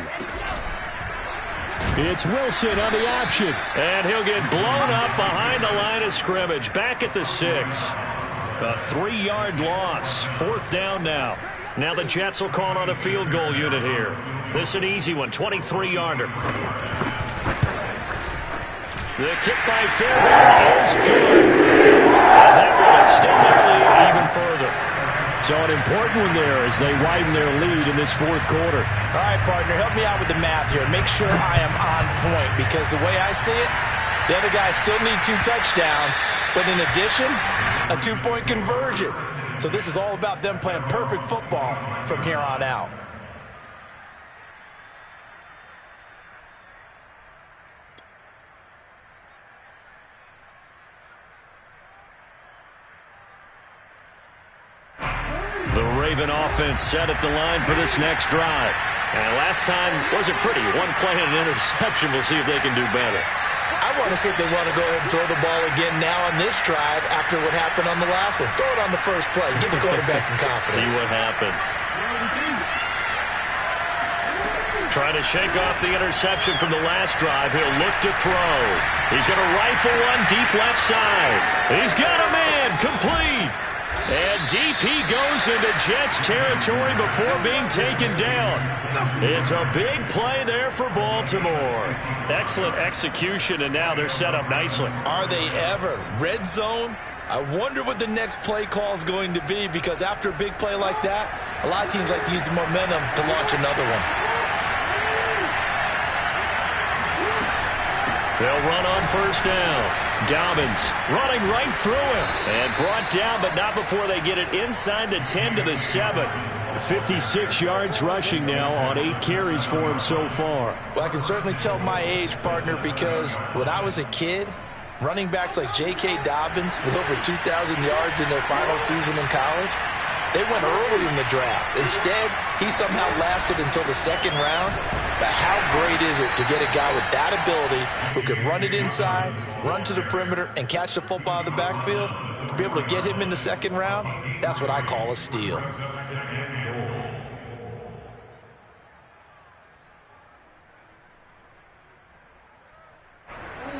It's Wilson on the option. And he'll get blown up behind the line of scrimmage. Back at the 6. A 3-yard loss. 4th down now. Now the Jets will call on the field goal unit here. This is an easy one, 23-yarder. The kick by Fairbairn is good. And that will extend their lead even further. So an important one there as they widen their lead in this 4th quarter. All right, partner, help me out with the math here. Make sure I am on point, because the way I see it, the other guys still need 2 touchdowns, but in addition, a 2-point conversion. So this is all about them playing perfect football from here on out. The Raven offense set at the line for this next drive. And last time wasn't pretty. 1 play and an interception. We'll see if they can do better. I want to see if they want to go ahead and throw the ball again now on this drive after what happened on the last one. Throw it on the first play. Give the quarterback some confidence. See what happens. Trying to shake off the interception from the last drive. He'll look to throw. He's going to rifle one deep left side. He's got a man. Complete. And DP goes into Jets territory before being taken down. It's a big play there for Baltimore. Excellent execution, and now they're set up nicely. Are they ever? Red zone? I wonder what the next play call is going to be, because after a big play like that, a lot of teams like to use the momentum to launch another one. They'll run on first down. Dobbins running right through him. And brought down, but not before they get it inside the 10 to the 7. 56 yards rushing now on 8 carries for him so far. Well, I can certainly tell my age, partner, because when I was a kid, running backs like J.K. Dobbins with over 2,000 yards in their final season in college, they went early in the draft. Instead, he somehow lasted until the 2nd round. But how great is it to get a guy with that ability who can run it inside, run to the perimeter, and catch the football in the backfield? To be able to get him in the 2nd round, that's what I call a steal.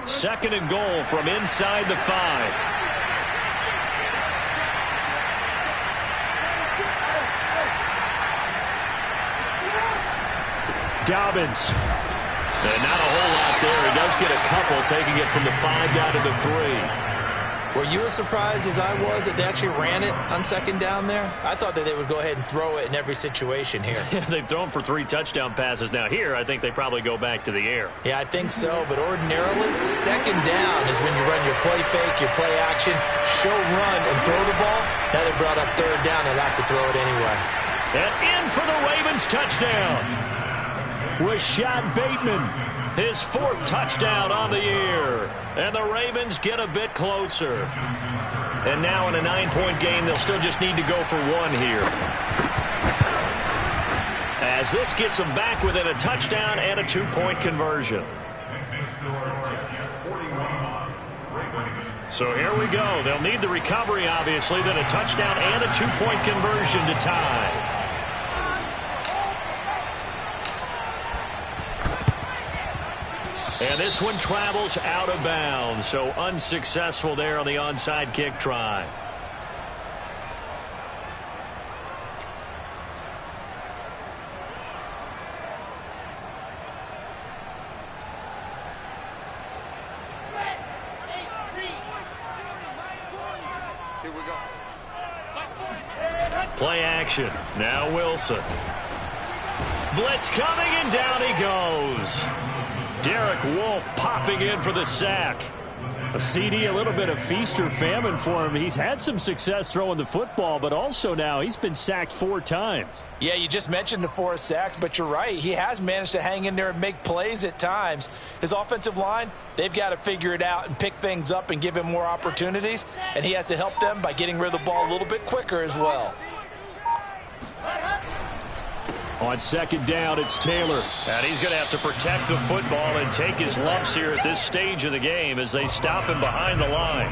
Second and goal from inside the 5. Dobbins. And not a whole lot there. He does get a couple, taking it from the 5 down to the 3. Were you as surprised as I was that they actually ran it on 2nd down there? I thought that they would go ahead and throw it in every situation here. They've thrown for 3 touchdown passes now. Here, I think they probably go back to the air. Yeah, I think so. But ordinarily, 2nd down is when you run your play fake, your play action, show run, and throw the ball. Now they brought up 3rd down. They like to throw it anyway. And in for the Ravens touchdown. Rashad Bateman, his 4th touchdown on the year. And the Ravens get a bit closer. And now in a 9-point game, they'll still just need to go for 1 here. As this gets them back within a touchdown and a 2-point conversion. So here we go. They'll need the recovery, obviously, then a touchdown and a 2-point conversion to tie. And this one travels out of bounds, so unsuccessful there on the onside kick try. Here we go. Play action. Now Wilson. Blitz coming, and down he goes. Derek Wolfe popping in for the sack. A CD, a little bit of feast or famine for him. He's had some success throwing the football, but also now he's been sacked 4 times. Yeah, you just mentioned the 4 sacks, but you're right. He has managed to hang in there and make plays at times. His offensive line, they've got to figure it out and pick things up and give him more opportunities, and he has to help them by getting rid of the ball a little bit quicker as well. On second down, it's Taylor. And he's going to have to protect the football and take his lumps here at this stage of the game as they stop him behind the line.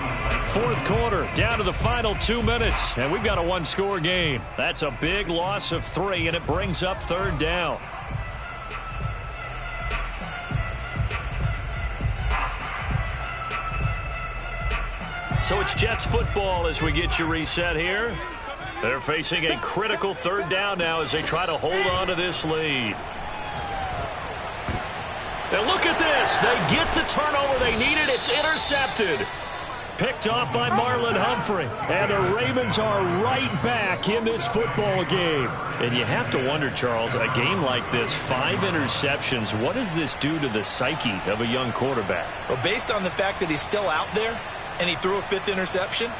Fourth quarter, down to the final 2 minutes, and we've got a one-score game. That's a big loss of 3, and it brings up third down. So it's Jets football as we get you reset here. They're facing a critical third down now as they try to hold on to this lead. And look at this. They get the turnover they needed. It's intercepted. Picked off by Marlon Humphrey. And the Ravens are right back in this football game. And you have to wonder, Charles, a game like this, 5 interceptions, what does this do to the psyche of a young quarterback? Well, based on the fact that he's still out there and he threw a 5th interception,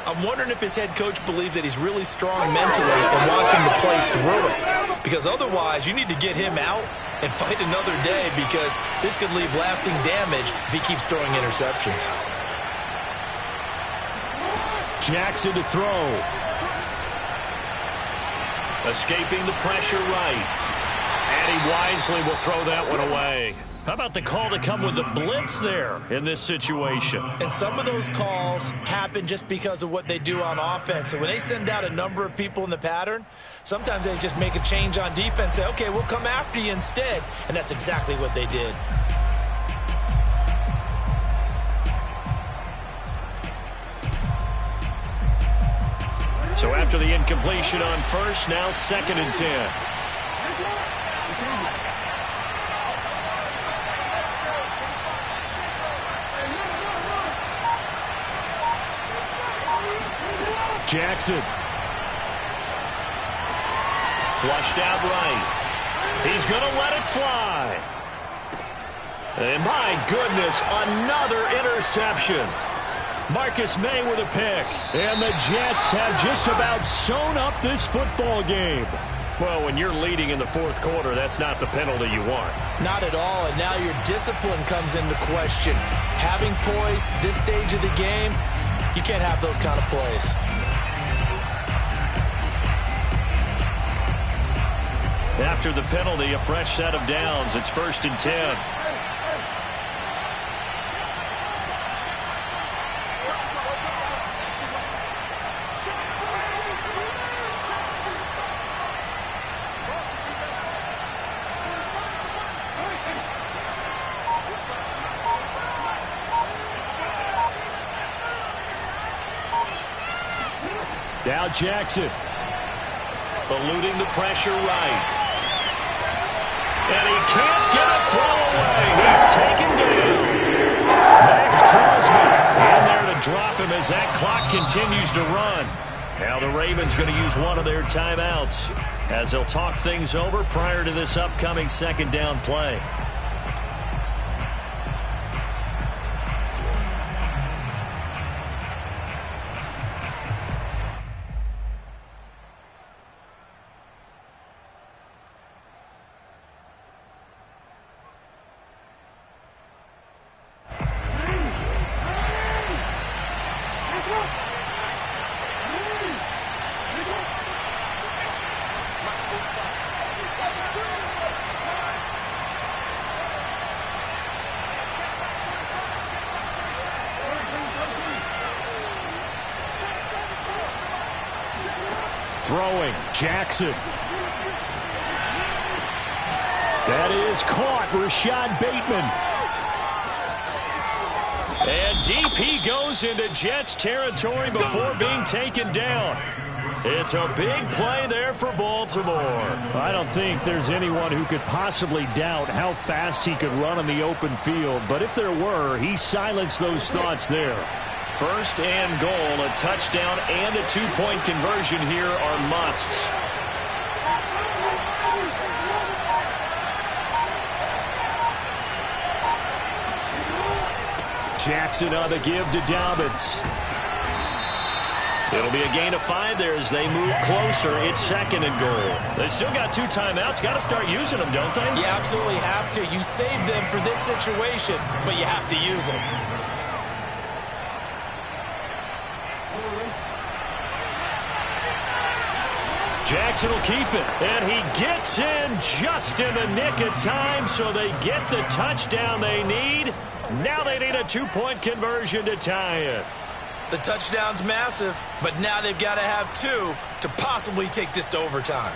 I'm wondering if his head coach believes that he's really strong mentally and wants him to play through it. Because otherwise, you need to get him out and fight another day, because this could leave lasting damage if he keeps throwing interceptions. Jackson to throw. Escaping the pressure right. And he wisely will throw that one away. How about the call to come with the blitz there in this situation? And some of those calls happen just because of what they do on offense. So when they send out a number of people in the pattern, sometimes they just make a change on defense, say, okay, we'll come after you instead. And that's exactly what they did. So after the incompletion on first, now 2nd and 10. Jackson. Flushed out right. He's going to let it fly. And my goodness, another interception. Marcus May with a pick. And the Jets have just about sewn up this football game. Well, when you're leading in the 4th quarter, that's not the penalty you want. Not at all, and now your discipline comes into question. Having poise this stage of the game, you can't have those kind of plays. After the penalty, a fresh set of downs. It's 1st and 10. Now Jackson. Eluding the pressure right. And he can't get a throw away. He's taken down. Max Crosby in there to drop him as that clock continues to run. Now the Ravens going to use one of their timeouts as they'll talk things over prior to this upcoming 2nd down play. Throwing, Jackson. That is caught, Rashad Bateman. And deep he goes into Jets territory before being taken down. It's a big play there for Baltimore. I don't think there's anyone who could possibly doubt how fast he could run on the open field. But if there were, he silenced those thoughts there. First and goal, a touchdown and a two-point conversion here are musts. Jackson on the give to Dobbins. It'll be a gain of 5 there as they move closer. It's second and goal. They still got 2 timeouts. Got to start using them, don't they? You absolutely have to. You save them for this situation, but you have to use them. Jackson will keep it, and he gets in just in the nick of time, so they get the touchdown they need. Now they need a 2-point conversion to tie it. The touchdown's massive, but now they've got to have 2 to possibly take this to overtime.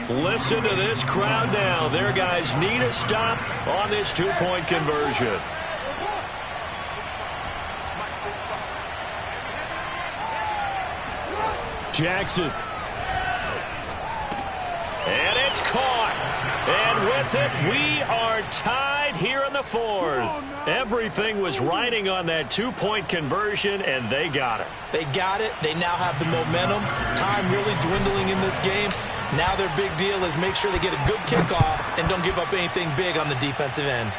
Listen to this crowd now. Their guys need a stop on this 2-point conversion. Jackson. And it's caught. And with it, we are tied here in the 4th. Everything was riding on that 2-point conversion, and they got it. They got it. They now have the momentum. Time really dwindling in this game. Now their big deal is make sure they get a good kickoff and don't give up anything big on the defensive end.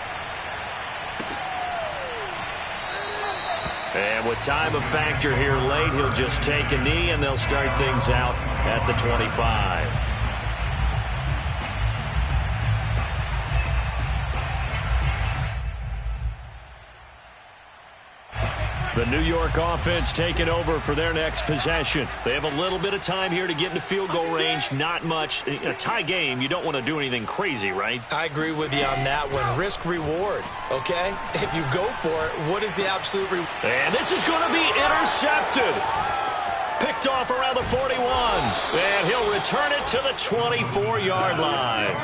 And with time a factor here late, he'll just take a knee, and they'll start things out at the 25. The New York offense taking over for their next possession. They have a little bit of time here to get into field goal range. Not much. In a tie game, you don't want to do anything crazy, right? I agree with you on that one. Risk-reward, okay? If you go for it, what is the absolute reward? And this is going to be intercepted. Picked off around the 41. And he'll return it to the 24-yard line.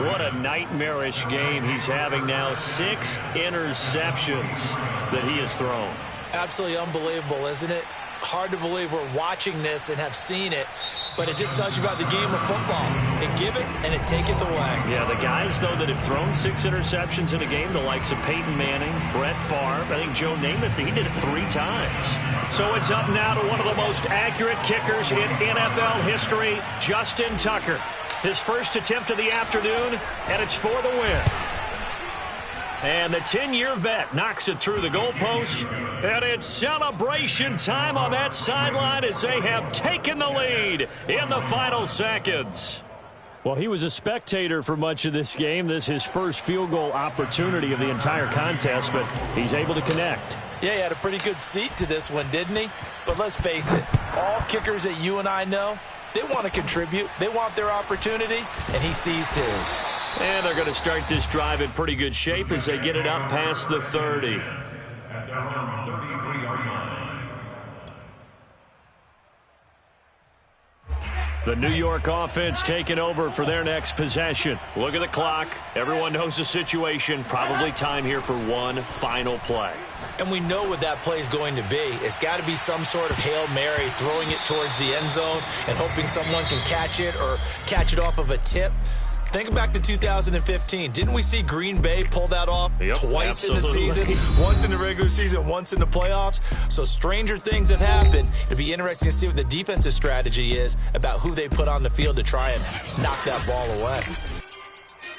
What a nightmarish game he's having now. 6 interceptions that he has thrown. Absolutely unbelievable, isn't it? Hard to believe we're watching this and have seen it, but it just tells you about the game of football. It giveth and it taketh away. Yeah, the guys, though, that have thrown 6 interceptions in a game, the likes of Peyton Manning, Brett Favre, I think Joe Namath, he did it 3 times. So it's up now to one of the most accurate kickers in NFL history, Justin Tucker. His first attempt of the afternoon, and it's for the win. And the 10-year vet knocks it through the goalpost. And it's celebration time on that sideline as they have taken the lead in the final seconds. Well, he was a spectator for much of this game. This is his first field goal opportunity of the entire contest, but he's able to connect. Yeah, he had a pretty good seat to this one, didn't he? But let's face it, all kickers that you and I know, they want to contribute. They want their opportunity, and he seized his. And they're going to start this drive in pretty good shape as they get it up past the 30. At their own 33-yard line. The New York offense taking over for their next possession. Look at the clock. Everyone knows the situation. Probably time here for one final play. And we know what that play is going to be. It's got to be some sort of Hail Mary, throwing it towards the end zone and hoping someone can catch it or catch it off of a tip. Think back to 2015. Didn't we see Green Bay pull that off twice absolutely. in the season? Once in the regular season, once in the playoffs. So stranger things have happened. It'd be interesting to see what the defensive strategy is about who they put on the field to try and knock that ball away.